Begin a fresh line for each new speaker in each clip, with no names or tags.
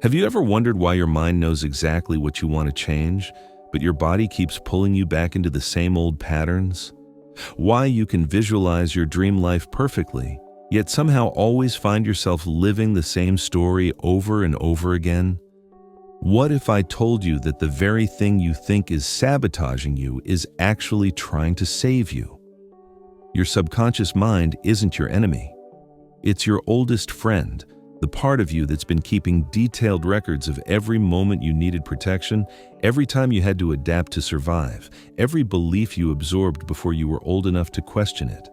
Have you ever wondered why your mind knows exactly what you want to change, but your body keeps pulling you back into the same old patterns? Why you can visualize your dream life perfectly, yet somehow always find yourself living the same story over and over again? What if I told you that the very thing you think is sabotaging you is actually trying to save you? Your subconscious mind isn't your enemy. It's your oldest friend, the part of you that's been keeping detailed records of every moment you needed protection, every time you had to adapt to survive, every belief you absorbed before you were old enough to question it.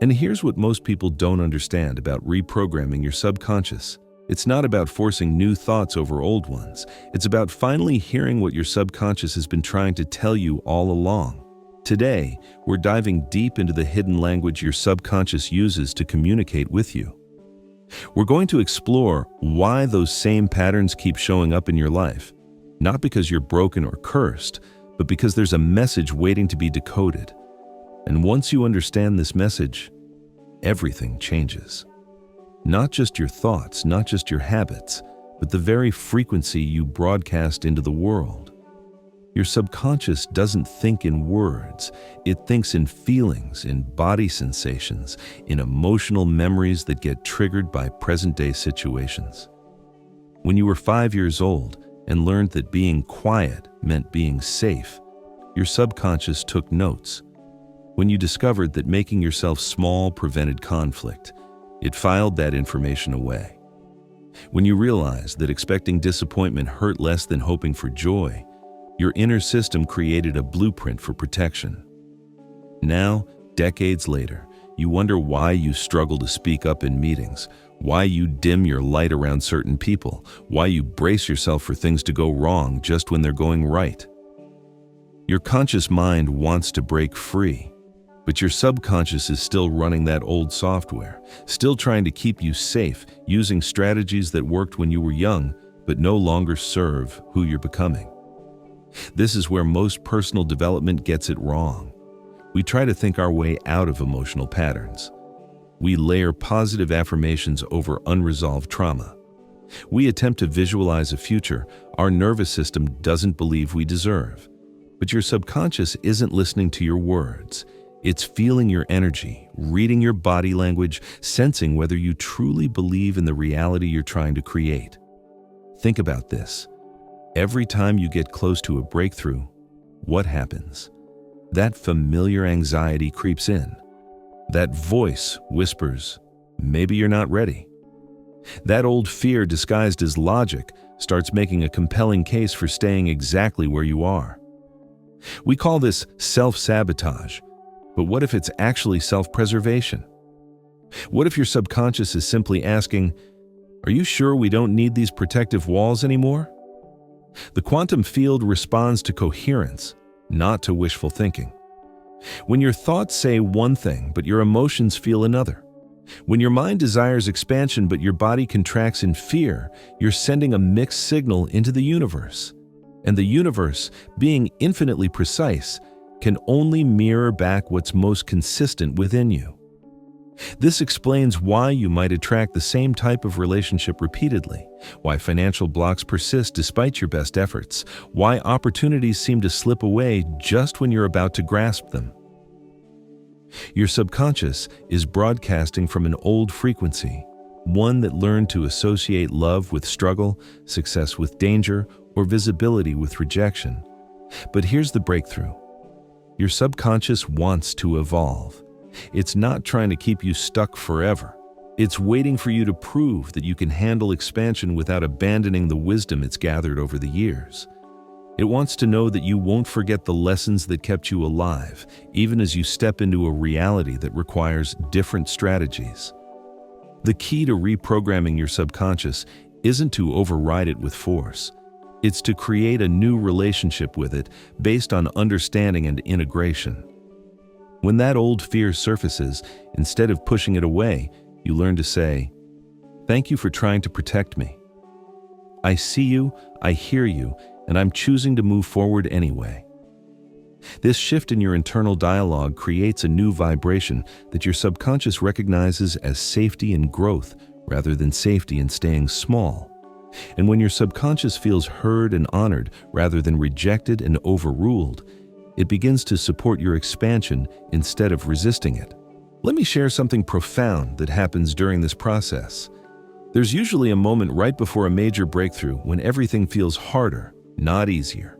And here's what most people don't understand about reprogramming your subconscious. It's not about forcing new thoughts over old ones. It's about finally hearing what your subconscious has been trying to tell you all along. Today, we're diving deep into the hidden language your subconscious uses to communicate with you. We're going to explore why those same patterns keep showing up in your life, not because you're broken or cursed, but because there's a message waiting to be decoded. And once you understand this message, everything changes. Not just your thoughts, not just your habits, but the very frequency you broadcast into the world. Your subconscious doesn't think in words. It thinks in feelings, in body sensations, in emotional memories that get triggered by present-day situations. When you were 5 years old and learned that being quiet meant being safe, your subconscious took notes. When you discovered that making yourself small prevented conflict, it filed that information away. When you realized that expecting disappointment hurt less than hoping for joy, your inner system created a blueprint for protection. Now, decades later, you wonder why you struggle to speak up in meetings, why you dim your light around certain people, why you brace yourself for things to go wrong just when they're going right. Your conscious mind wants to break free, but your subconscious is still running that old software, still trying to keep you safe, using strategies that worked when you were young, but no longer serve who you're becoming. This is where most personal development gets it wrong. We try to think our way out of emotional patterns. We layer positive affirmations over unresolved trauma. We attempt to visualize a future our nervous system doesn't believe we deserve. But your subconscious isn't listening to your words. It's feeling your energy, reading your body language, sensing whether you truly believe in the reality you're trying to create. Think about this. Every time you get close to a breakthrough, what happens? That familiar anxiety creeps in. That voice whispers, maybe you're not ready. That old fear disguised as logic starts making a compelling case for staying exactly where you are. We call this self-sabotage, but what if it's actually self-preservation? What if your subconscious is simply asking, are you sure we don't need these protective walls anymore? The quantum field responds to coherence, not to wishful thinking. When your thoughts say one thing, but your emotions feel another. When your mind desires expansion, but your body contracts in fear, you're sending a mixed signal into the universe. And the universe, being infinitely precise, can only mirror back what's most consistent within you. This explains why you might attract the same type of relationship repeatedly, why financial blocks persist despite your best efforts, why opportunities seem to slip away just when you're about to grasp them. Your subconscious is broadcasting from an old frequency, one that learned to associate love with struggle, success with danger, or visibility with rejection. But here's the breakthrough. Your subconscious wants to evolve. It's not trying to keep you stuck forever. It's waiting for you to prove that you can handle expansion without abandoning the wisdom it's gathered over the years. It wants to know that you won't forget the lessons that kept you alive, even as you step into a reality that requires different strategies. The key to reprogramming your subconscious isn't to override it with force. It's to create a new relationship with it based on understanding and integration. When that old fear surfaces, instead of pushing it away, you learn to say, "Thank you for trying to protect me. I see you, I hear you, and I'm choosing to move forward anyway." This shift in your internal dialogue creates a new vibration that your subconscious recognizes as safety and growth rather than safety and staying small. And when your subconscious feels heard and honored rather than rejected and overruled, it begins to support your expansion instead of resisting it. Let me share something profound that happens during this process. There's usually a moment right before a major breakthrough when everything feels harder, not easier.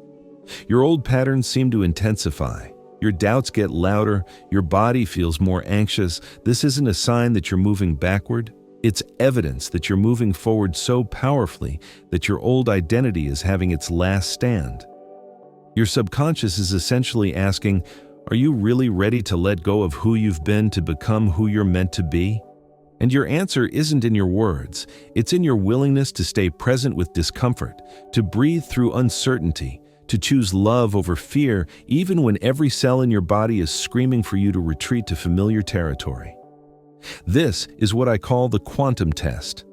Your old patterns seem to intensify. Your doubts get louder. Your body feels more anxious. This isn't a sign that you're moving backward. It's evidence that you're moving forward so powerfully that your old identity is having its last stand. Your subconscious is essentially asking, are you really ready to let go of who you've been to become who you're meant to be? And your answer isn't in your words. It's in your willingness to stay present with discomfort, to breathe through uncertainty, to choose love over fear, even when every cell in your body is screaming for you to retreat to familiar territory. This is what I call the quantum test.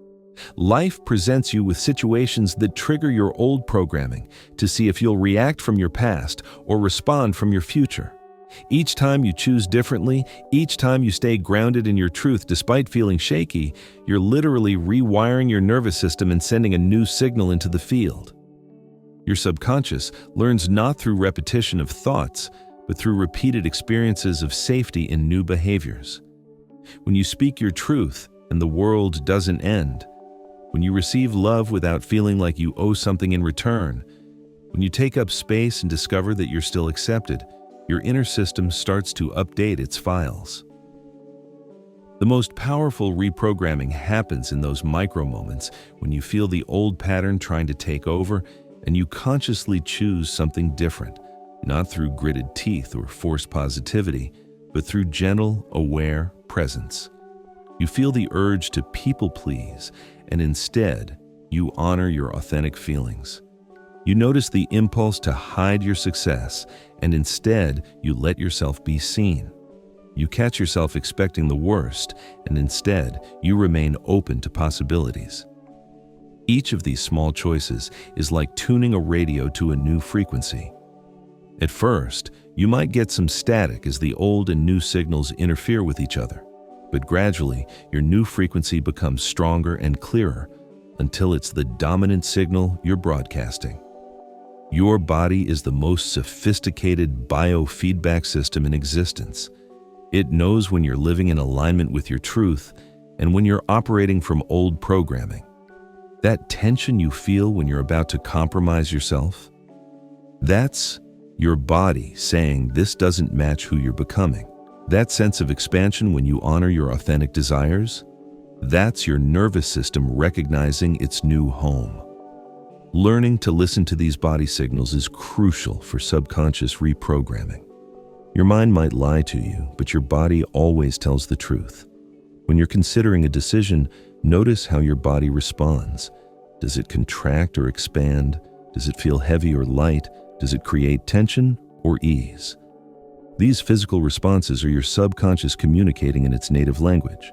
Life presents you with situations that trigger your old programming to see if you'll react from your past or respond from your future. Each time you choose differently, each time you stay grounded in your truth despite feeling shaky, you're literally rewiring your nervous system and sending a new signal into the field. Your subconscious learns not through repetition of thoughts, but through repeated experiences of safety in new behaviors. When you speak your truth and the world doesn't end, when you receive love without feeling like you owe something in return, when you take up space and discover that you're still accepted, your inner system starts to update its files. The most powerful reprogramming happens in those micro moments when you feel the old pattern trying to take over and you consciously choose something different, not through gritted teeth or forced positivity, but through gentle, aware presence. You feel the urge to people please, and instead, you honor your authentic feelings. You notice the impulse to hide your success, and instead, you let yourself be seen. You catch yourself expecting the worst, and instead, you remain open to possibilities. Each of these small choices is like tuning a radio to a new frequency. At first, you might get some static as the old and new signals interfere with each other, but gradually, your new frequency becomes stronger and clearer until it's the dominant signal you're broadcasting. Your body is the most sophisticated biofeedback system in existence. It knows when you're living in alignment with your truth and when you're operating from old programming. That tension you feel when you're about to compromise yourself, that's your body saying this doesn't match who you're becoming. That sense of expansion when you honor your authentic desires, that's your nervous system recognizing its new home. Learning to listen to these body signals is crucial for subconscious reprogramming. Your mind might lie to you, but your body always tells the truth. When you're considering a decision, notice how your body responds. Does it contract or expand? Does it feel heavy or light? Does it create tension or ease? These physical responses are your subconscious communicating in its native language.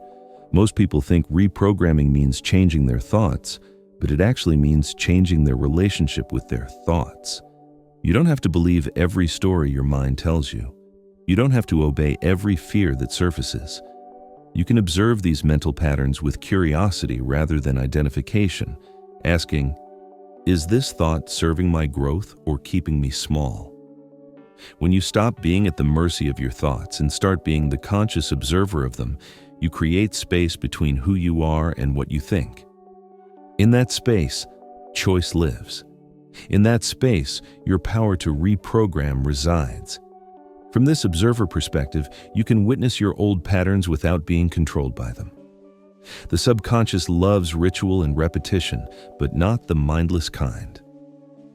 Most people think reprogramming means changing their thoughts, but it actually means changing their relationship with their thoughts. You don't have to believe every story your mind tells you. You don't have to obey every fear that surfaces. You can observe these mental patterns with curiosity rather than identification, asking, is this thought serving my growth or keeping me small? When you stop being at the mercy of your thoughts and start being the conscious observer of them, you create space between who you are and what you think. In that space, choice lives. In that space, your power to reprogram resides. From this observer perspective, you can witness your old patterns without being controlled by them. The subconscious loves ritual and repetition, but not the mindless kind.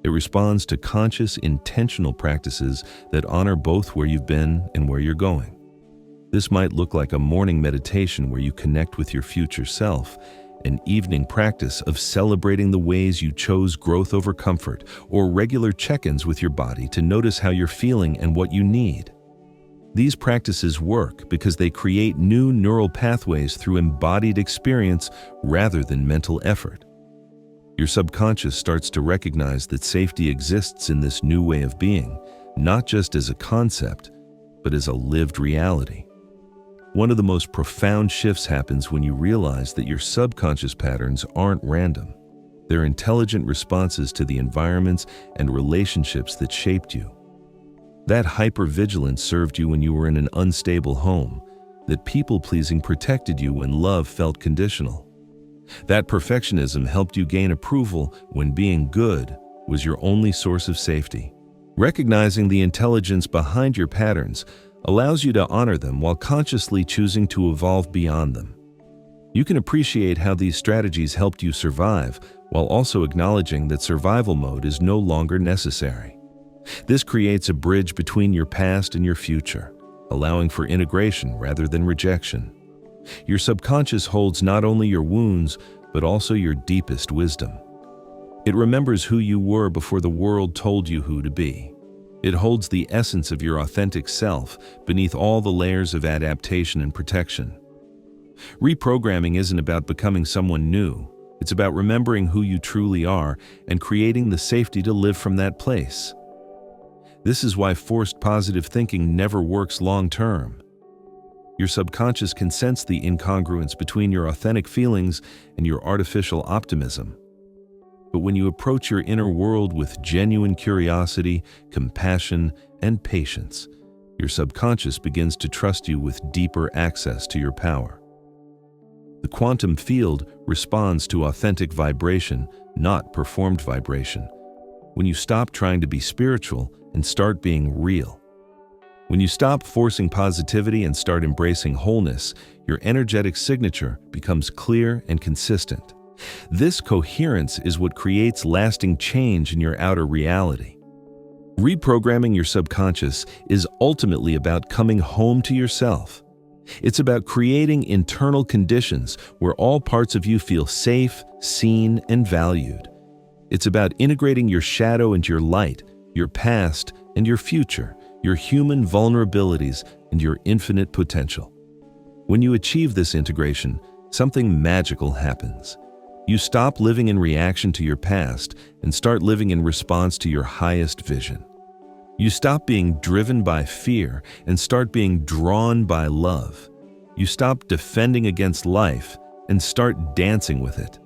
It responds to conscious, intentional practices that honor both where you've been and where you're going. This might look like a morning meditation where you connect with your future self, an evening practice of celebrating the ways you chose growth over comfort, or regular check-ins with your body to notice how you're feeling and what you need. These practices work because they create new neural pathways through embodied experience rather than mental effort. Your subconscious starts to recognize that safety exists in this new way of being, not just as a concept, but as a lived reality. One of the most profound shifts happens when you realize that your subconscious patterns aren't random. They're intelligent responses to the environments and relationships that shaped you. That hypervigilance served you when you were in an unstable home. That people-pleasing protected you when love felt conditional. That perfectionism helped you gain approval when being good was your only source of safety. Recognizing the intelligence behind your patterns allows you to honor them while consciously choosing to evolve beyond them. You can appreciate how these strategies helped you survive while also acknowledging that survival mode is no longer necessary. This creates a bridge between your past and your future, allowing for integration rather than rejection. Your subconscious holds not only your wounds, but also your deepest wisdom. It remembers who you were before the world told you who to be. It holds the essence of your authentic self beneath all the layers of adaptation and protection. Reprogramming isn't about becoming someone new. It's about remembering who you truly are and creating the safety to live from that place. This is why forced positive thinking never works long-term. Your subconscious can sense the incongruence between your authentic feelings and your artificial optimism. But when you approach your inner world with genuine curiosity, compassion, and patience, your subconscious begins to trust you with deeper access to your power. The quantum field responds to authentic vibration, not performed vibration. When you stop trying to be spiritual and start being real. When you stop forcing positivity and start embracing wholeness, your energetic signature becomes clear and consistent. This coherence is what creates lasting change in your outer reality. Reprogramming your subconscious is ultimately about coming home to yourself. It's about creating internal conditions where all parts of you feel safe, seen, and valued. It's about integrating your shadow and your light, your past and your future, your human vulnerabilities and your infinite potential. When you achieve this integration, something magical happens. You stop living in reaction to your past and start living in response to your highest vision. You stop being driven by fear and start being drawn by love. You stop defending against life and start dancing with it.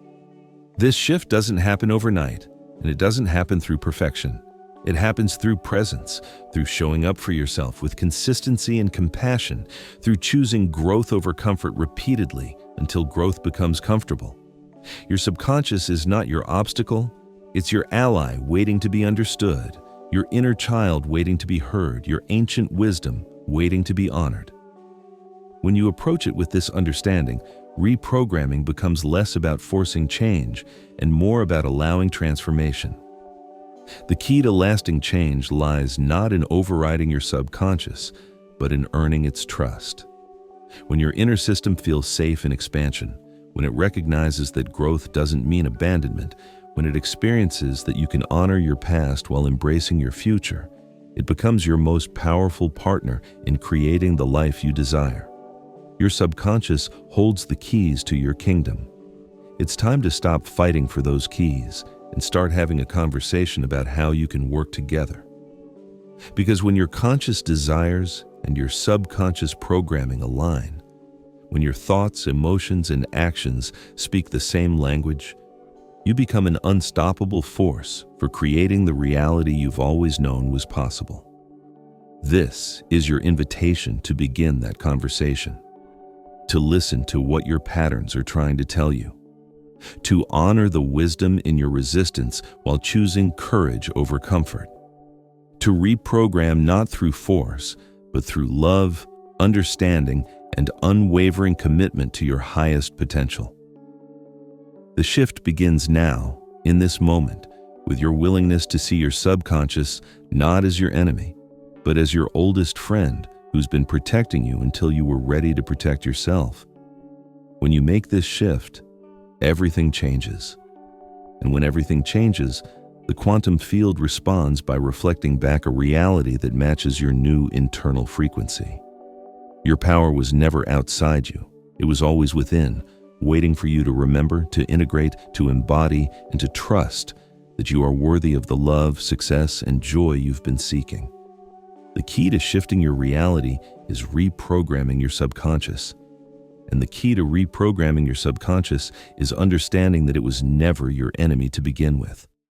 This shift doesn't happen overnight, and it doesn't happen through perfection. It happens through presence, through showing up for yourself with consistency and compassion, through choosing growth over comfort repeatedly until growth becomes comfortable. Your subconscious is not your obstacle, it's your ally waiting to be understood, your inner child waiting to be heard, your ancient wisdom waiting to be honored. When you approach it with this understanding, reprogramming becomes less about forcing change and more about allowing transformation. The key to lasting change lies not in overriding your subconscious, but in earning its trust. When your inner system feels safe in expansion, when it recognizes that growth doesn't mean abandonment, when it experiences that you can honor your past while embracing your future, it becomes your most powerful partner in creating the life you desire. Your subconscious holds the keys to your kingdom. It's time to stop fighting for those keys and start having a conversation about how you can work together. Because when your conscious desires and your subconscious programming align, when your thoughts, emotions, and actions speak the same language, you become an unstoppable force for creating the reality you've always known was possible. This is your invitation to begin that conversation, to listen to what your patterns are trying to tell you, to honor the wisdom in your resistance while choosing courage over comfort, to reprogram not through force, but through love, understanding, and unwavering commitment to your highest potential. The shift begins now, in this moment, with your willingness to see your subconscious not as your enemy, but as your oldest friend who's been protecting you until you were ready to protect yourself. When you make this shift, everything changes. And when everything changes, the quantum field responds by reflecting back a reality that matches your new internal frequency. Your power was never outside you. It was always within, waiting for you to remember, to integrate, to embody, and to trust that you are worthy of the love, success, and joy you've been seeking. The key to shifting your reality is reprogramming your subconscious. And the key to reprogramming your subconscious is understanding that it was never your enemy to begin with.